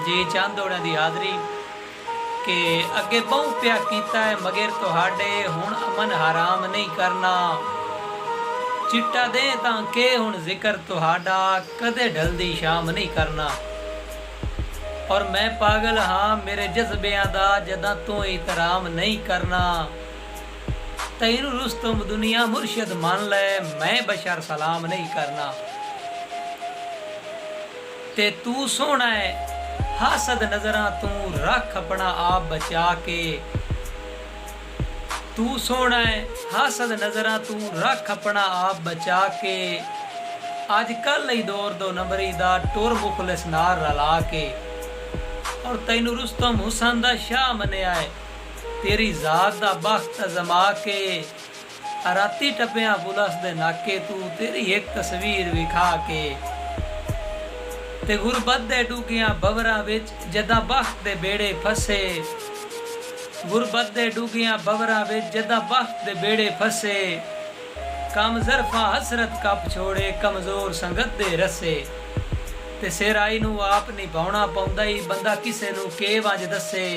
जी चंद होना दी हाज़री के अगे बहु प्या कीता है मगर तुहाडे हुण अमन हराम नहीं करना। चिट्टा दे तां के हुण जिक्र तुहाडा कदे ढलदी शाम नहीं करना। और मैं पागल हाँ मेरे जज्बियां दा जदा तू इतराम नहीं करना। तैनू रुस्तम दुनिया मुर्शिद मान ले मैं बशर सलाम नहीं करना। ते तू सोना है हासद नजरा तू रख अपना आप बचा के। तू सोना है हासद नजरा तू रख अपना आप बचा के। अज कल ही दौर दो नंबरी दा टुर मुखलिस नार रला के। और तैनू रुस्तम हुसन दा शाह मनिया है तेरी जात दा बख्त जमा के। राती टपिया पुलस दे नाके तू तेरी एक तस्वीर विखा के। ते गुरबत दे डूगियां बवरां विच जदा बख्त दे बेड़े फसे। गुरबत दे डूगियां बवरां विच जदा बख्त दे बेड़े फसे। कम जरफा हसरत कप छोड़े कमजोर संगत दे रसे। ते सिराई नू आप निभाउणा पौंदा ही बंदा किसे नू के वंज दसे।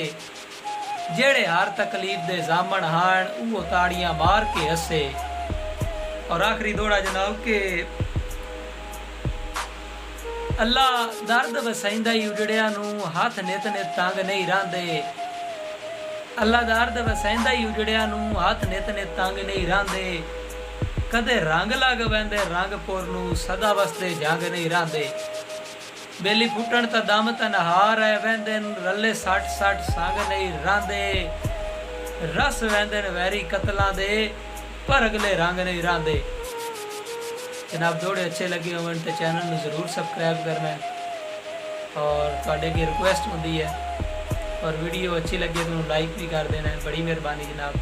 जेड़े हर तकलीफ दे जामन हाण उहो ताड़ियां मार के हसे। और आखिरी दौड़ा जनाब के अल्लाह दर्द वसाइंदा ही उजड़िया नू हाथ नित नित तंग नहीं रहंदे। अल्लाह दर्द वसाइंदा ही उजड़िया नू हाथ नित नित तंग नहीं रहंदे। कदे रंग लग वैंदे रंगपुर नू सदा वसदे जंग नहीं रहंदे। बेली फुटण ता दम तनहार है वैंदे रले सट सट संग नहीं रहंदे। रस वैंदे वैरी कतलां दे पर अगले रंग नहीं रहंदे। जनाब जोड़े अच्छे लगे होवन तो चैनल में ज़रूर सबसक्राइब करना है और थोड़े की रिक्वेस्ट होती है। और वीडियो अच्छी लगे तो लाइक भी कर देना है। बड़ी मेहरबानी जनाब।